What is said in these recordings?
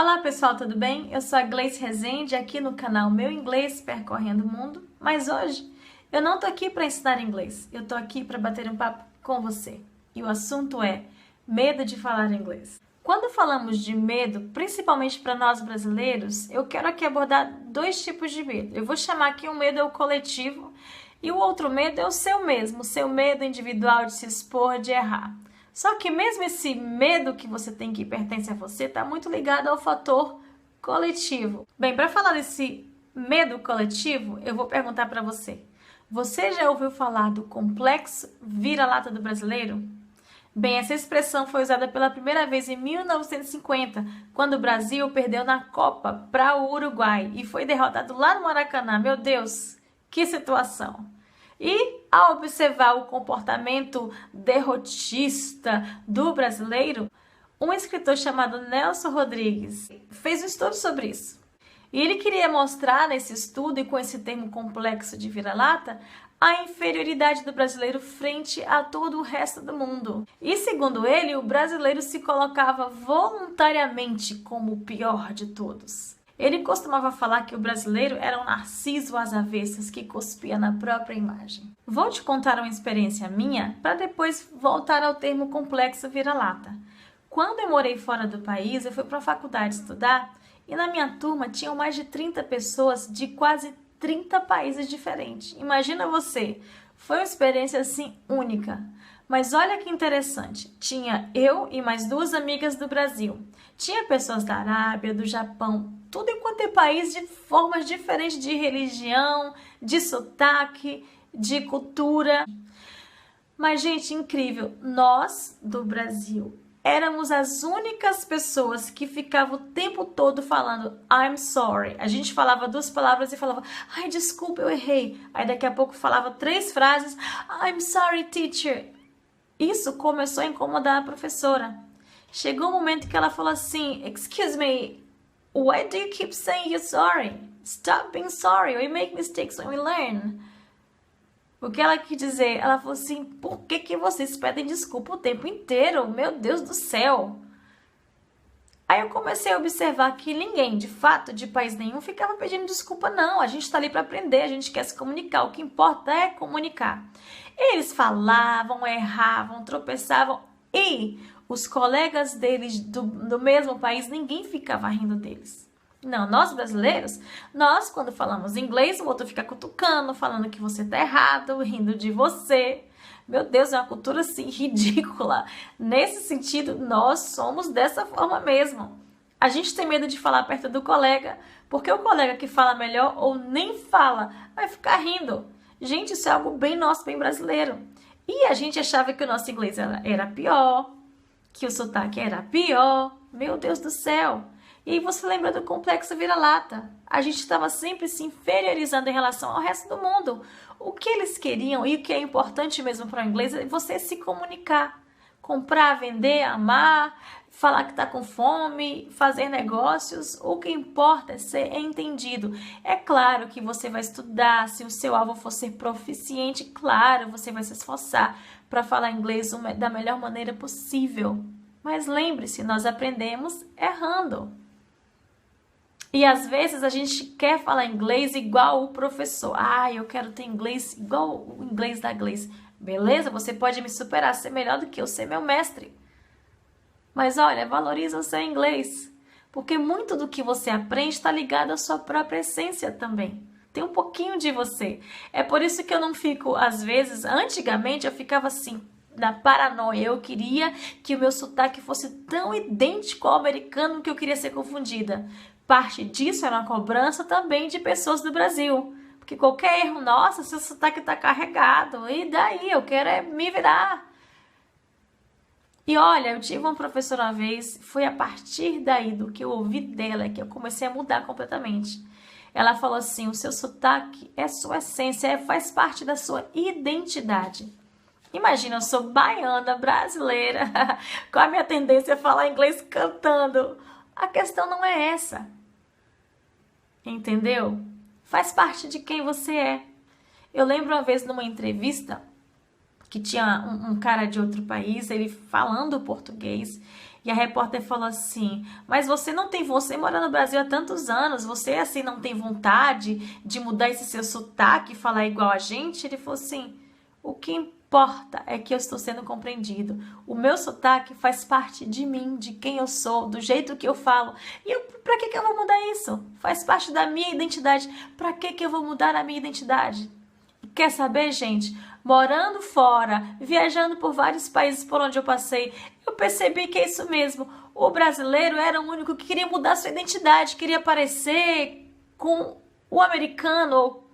Olá pessoal, tudo bem? Eu sou a Gleice Rezende aqui no canal Meu Inglês Percorrendo o Mundo, mas hoje eu não tô aqui para ensinar inglês, eu tô aqui para bater um papo com você. E o assunto é medo de falar inglês. Quando falamos de medo, principalmente para nós brasileiros, eu quero aqui abordar dois tipos de medo. Eu vou chamar aqui um medo é o coletivo e o outro medo é o seu mesmo, o seu medo individual de se expor, de errar. Só que mesmo esse medo que você tem que pertence a você está muito ligado ao fator coletivo. Bem, para falar desse medo coletivo, eu vou perguntar para você. Você já ouviu falar do complexo vira-lata do brasileiro? Bem, essa expressão foi usada pela primeira vez em 1950, quando o Brasil perdeu na Copa para o Uruguai e foi derrotado lá no Maracanã. Meu Deus, que situação! E, ao observar o comportamento derrotista do brasileiro, um escritor chamado Nelson Rodrigues fez um estudo sobre isso. E ele queria mostrar nesse estudo, e com esse termo complexo de vira-lata, a inferioridade do brasileiro frente a todo o resto do mundo. E, segundo ele, o brasileiro se colocava voluntariamente como o pior de todos. Ele costumava falar que o brasileiro era um narciso às avessas que cuspia na própria imagem. Vou te contar uma experiência minha para depois voltar ao termo complexo vira-lata. Quando eu morei fora do país, eu fui para a faculdade estudar e na minha turma tinham mais de 30 pessoas de quase 30 países diferentes. Imagina você, foi uma experiência assim única. Mas olha que interessante, tinha eu e mais duas amigas do Brasil. Tinha pessoas da Arábia, do Japão, tudo enquanto é país de formas diferentes de religião, de sotaque, de cultura. Mas, gente, incrível, nós do Brasil éramos as únicas pessoas que ficavam o tempo todo falando I'm sorry. A gente falava duas palavras e falava ai, desculpa, eu errei. Aí daqui a pouco falava três frases I'm sorry, teacher. Isso começou a incomodar a professora. Chegou um momento que ela falou assim, excuse me, why do you keep saying you're sorry? Stop being sorry, we make mistakes when we learn. O que ela quis dizer? Ela falou assim, por que vocês pedem desculpa o tempo inteiro? Meu Deus do céu! Aí eu comecei a observar que ninguém, de fato, de país nenhum, ficava pedindo desculpa, não. A gente está ali para aprender, a gente quer se comunicar. O que importa é comunicar. Eles falavam, erravam, tropeçavam e os colegas deles do mesmo país, ninguém ficava rindo deles. Não, nós brasileiros, nós quando falamos inglês, o outro fica cutucando, falando que você tá errado, rindo de você. Meu Deus, é uma cultura assim ridícula. Nesse sentido, nós somos dessa forma mesmo. A gente tem medo de falar perto do colega, porque o colega que fala melhor ou nem fala, vai ficar rindo. Gente, isso é algo bem nosso, bem brasileiro. E a gente achava que o nosso inglês era pior, que o sotaque era pior. Meu Deus do céu! E aí você lembra do complexo vira-lata. A gente estava sempre se inferiorizando em relação ao resto do mundo. O que eles queriam e o que é importante mesmo para o inglês é você se comunicar. Comprar, vender, amar, falar que está com fome, fazer negócios. O que importa é ser entendido. É claro que você vai estudar, se o seu alvo for ser proficiente, claro, você vai se esforçar para falar inglês da melhor maneira possível. Mas lembre-se, nós aprendemos errando. E às vezes a gente quer falar inglês igual o professor. Ah, eu quero ter inglês igual o inglês da Gleice. Beleza, você pode me superar, ser melhor do que eu, ser meu mestre. Mas olha, valoriza o seu inglês. Porque muito do que você aprende está ligado à sua própria essência também. Tem um pouquinho de você. É por isso que eu não fico, às vezes, antigamente eu ficava assim, na paranoia. Eu queria que o meu sotaque fosse tão idêntico ao americano que eu queria ser confundida. Parte disso era uma cobrança também de pessoas do Brasil. Porque qualquer erro, nossa, seu sotaque está carregado. E daí? Eu quero é me virar. E olha, eu tive uma professora uma vez, foi a partir daí do que eu ouvi dela que eu comecei a mudar completamente. Ela falou assim, o seu sotaque é sua essência, faz parte da sua identidade. Imagina, eu sou baiana, brasileira, com a minha tendência a falar inglês cantando. A questão não é essa. Entendeu? Faz parte de quem você é. Eu lembro uma vez numa entrevista que tinha um cara de outro país, ele falando português, E a repórter falou assim, mas você mora no Brasil há tantos anos, você assim não tem vontade de mudar esse seu sotaque e falar igual a gente? Ele falou assim, o que importa é que eu estou sendo compreendido. O meu sotaque faz parte de mim, de quem eu sou, do jeito que eu falo. E pra que eu vou mudar isso? Faz parte da minha identidade. Pra que eu vou mudar a minha identidade? Quer saber, gente? Morando fora, viajando por vários países por onde eu passei, eu percebi que é isso mesmo. O brasileiro era o único que queria mudar sua identidade, queria parecer com o americano ou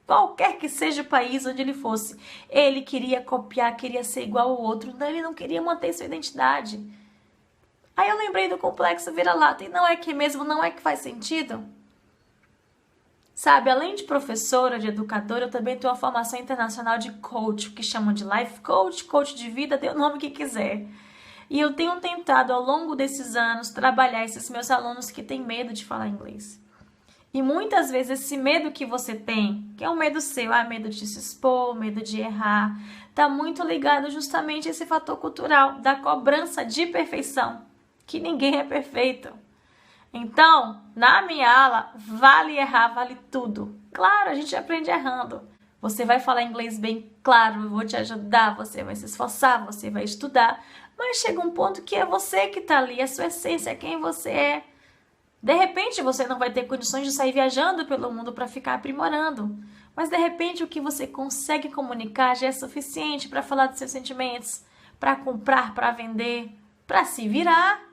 qualquer que seja o país onde ele fosse. Ele queria copiar, queria ser igual ao outro, ele não queria manter sua identidade. Aí eu lembrei do complexo vira-lata, e não é que mesmo, não é que faz sentido? Sabe, além de professora, de educadora, eu também tenho uma formação internacional de coach, que chamam de life coach, coach de vida, dê o nome que quiser. E eu tenho tentado, ao longo desses anos, trabalhar esses meus alunos que têm medo de falar inglês. E muitas vezes esse medo que você tem, que é um medo seu, medo de se expor, medo de errar, está muito ligado justamente a esse fator cultural, da cobrança de perfeição, que ninguém é perfeito. Então, na minha aula, vale errar, vale tudo. Claro, a gente aprende errando. Você vai falar inglês bem, claro, eu vou te ajudar, você vai se esforçar, você vai estudar, mas chega um ponto que é você que está ali, a sua essência, é quem você é. De repente, você não vai ter condições de sair viajando pelo mundo para ficar aprimorando, mas de repente o que você consegue comunicar já é suficiente para falar dos seus sentimentos, para comprar, para vender, para se virar.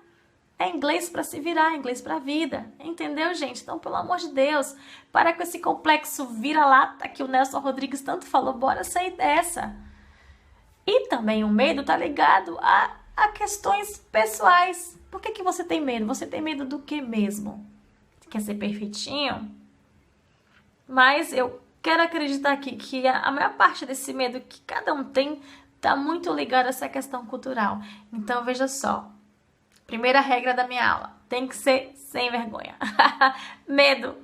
É inglês para se virar, inglês para a vida. Entendeu, gente? Então, pelo amor de Deus, para com esse complexo vira-lata que o Nelson Rodrigues tanto falou. Bora sair dessa. E também o medo tá ligado a questões pessoais. Por que você tem medo? Você tem medo do que mesmo? Quer ser perfeitinho? Mas eu quero acreditar aqui que a maior parte desse medo que cada um tem tá muito ligado a essa questão cultural. Então, veja só. Primeira regra da minha aula, tem que ser sem vergonha. Medo,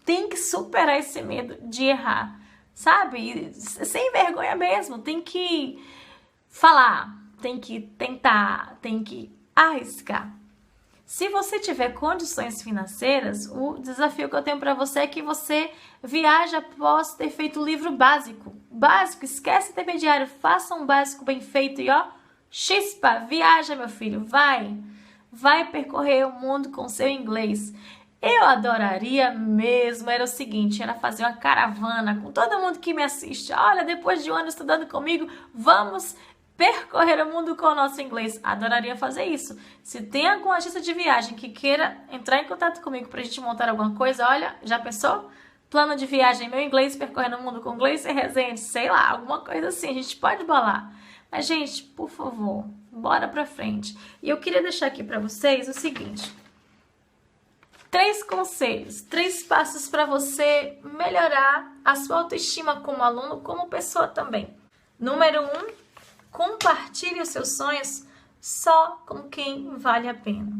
tem que superar esse medo de errar, sabe? Sem vergonha mesmo, tem que falar, tem que tentar, tem que arriscar. Se você tiver condições financeiras, o desafio que eu tenho para você é que você viaje após ter feito o livro básico. Básico, esquece intermediário, faça um básico bem feito e ó, chispa, viaja, meu filho, vai percorrer o mundo com seu inglês. Eu adoraria mesmo, era o seguinte, era fazer uma caravana com todo mundo que me assiste. Olha, depois de um ano estudando comigo, vamos percorrer o mundo com o nosso inglês. Adoraria fazer isso. Se tem algum agência de viagem que queira entrar em contato comigo pra gente montar alguma coisa, olha, já pensou? Plano de viagem, meu inglês, percorrendo o mundo com inglês e Resende, sei lá, alguma coisa assim, a gente pode bolar. Mas, gente, por favor, bora pra frente. E eu queria deixar aqui pra vocês o seguinte. 3 conselhos, 3 passos para você melhorar a sua autoestima como aluno, como pessoa também. Número 1, compartilhe os seus sonhos só com quem vale a pena.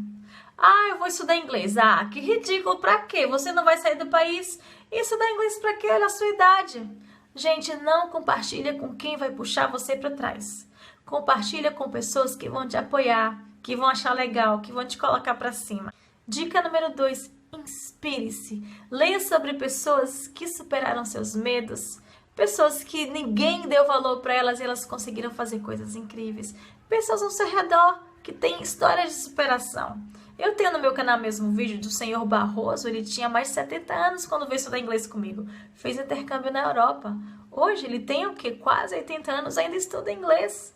Eu vou estudar inglês. Que ridículo, pra quê? Você não vai sair do país e estudar inglês pra quê? Olha a sua idade. Gente, não compartilha com quem vai puxar você para trás. Compartilha com pessoas que vão te apoiar, que vão achar legal, que vão te colocar para cima. Dica número 2, inspire-se. Leia sobre pessoas que superaram seus medos, pessoas que ninguém deu valor para elas e elas conseguiram fazer coisas incríveis. Pessoas ao seu redor que têm histórias de superação. Eu tenho no meu canal mesmo um vídeo do senhor Barroso, ele tinha mais de 70 anos quando veio estudar inglês comigo. Fez intercâmbio na Europa. Hoje ele tem o quê? Quase 80 anos, ainda estuda inglês.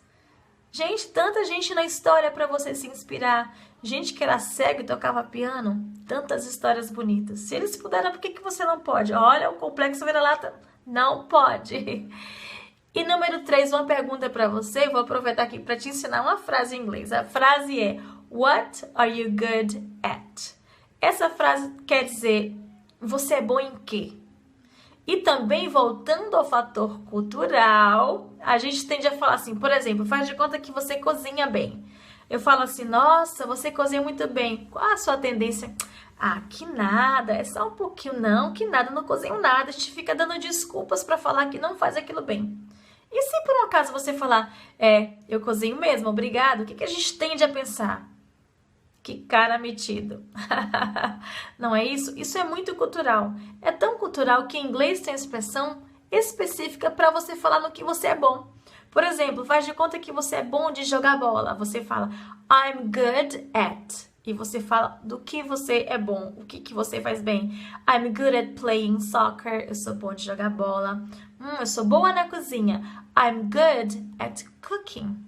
Gente, tanta gente na história para você se inspirar. Gente que era cego e tocava piano. Tantas histórias bonitas. Se eles puderam, por que você não pode? Olha, o complexo vira-lata não pode. E número 3, uma pergunta para você. Vou aproveitar aqui para te ensinar uma frase em inglês. A frase é: What are you good at? Essa frase quer dizer, você é bom em quê? E também, voltando ao fator cultural, a gente tende a falar assim, por exemplo, faz de conta que você cozinha bem. Eu falo assim, nossa, você cozinha muito bem. Qual a sua tendência? Que nada, é só um pouquinho. Não, que nada, não cozinho nada. A gente fica dando desculpas para falar que não faz aquilo bem. E se por um acaso você falar, eu cozinho mesmo, obrigado, o que a gente tende a pensar? Que cara metido. Não é isso? Isso é muito cultural. É tão cultural que em inglês tem expressão específica para você falar no que você é bom. Por exemplo, faz de conta que você é bom de jogar bola. Você fala, I'm good at. E você fala do que você é bom, o que você faz bem. I'm good at playing soccer. Eu sou bom de jogar bola. Eu sou boa na cozinha. I'm good at cooking.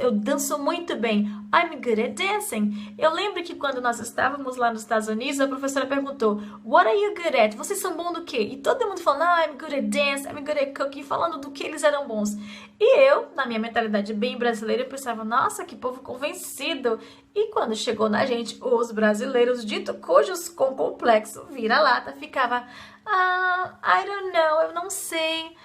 Eu danço muito bem. I'm good at dancing. Eu lembro que quando nós estávamos lá nos Estados Unidos, a professora perguntou, What are you good at? Vocês são bons do quê? E todo mundo falando, I'm good at dance, I'm good at cooking, falando do que eles eram bons. E eu, na minha mentalidade bem brasileira, eu pensava, nossa, que povo convencido. E quando chegou na gente, os brasileiros, dito cujos com complexo, vira-lata, ficava, I don't know, eu não sei.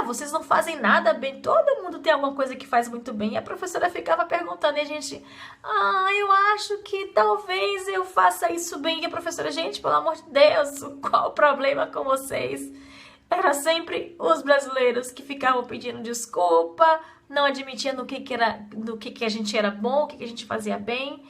Vocês não fazem nada bem, todo mundo tem alguma coisa que faz muito bem. E a professora ficava perguntando e a gente, eu acho que talvez eu faça isso bem. E a professora, gente, pelo amor de Deus, qual o problema com vocês? Era sempre os brasileiros que ficavam pedindo desculpa, não admitiam no que a gente era bom, o que a gente fazia bem.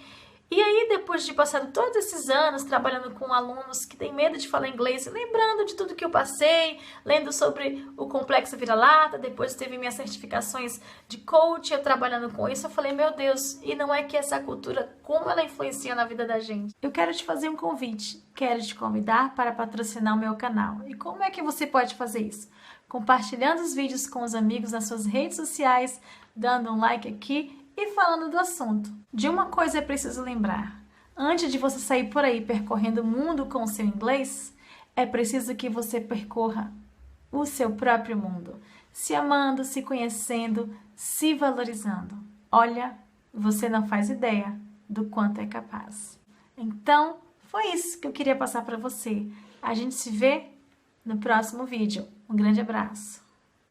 E aí, depois de passar todos esses anos trabalhando com alunos que têm medo de falar inglês, lembrando de tudo que eu passei, lendo sobre o complexo vira-lata, depois teve minhas certificações de coach, eu trabalhando com isso, eu falei, meu Deus, e não é que essa cultura, como ela influencia na vida da gente? Eu quero te fazer um convite, quero te convidar para patrocinar o meu canal. E como é que você pode fazer isso? Compartilhando os vídeos com os amigos nas suas redes sociais, dando um like aqui, e falando do assunto. De uma coisa é preciso lembrar. Antes de você sair por aí percorrendo o mundo com o seu inglês, é preciso que você percorra o seu próprio mundo. Se amando, se conhecendo, se valorizando. Olha, você não faz ideia do quanto é capaz. Então, foi isso que eu queria passar para você. A gente se vê no próximo vídeo. Um grande abraço.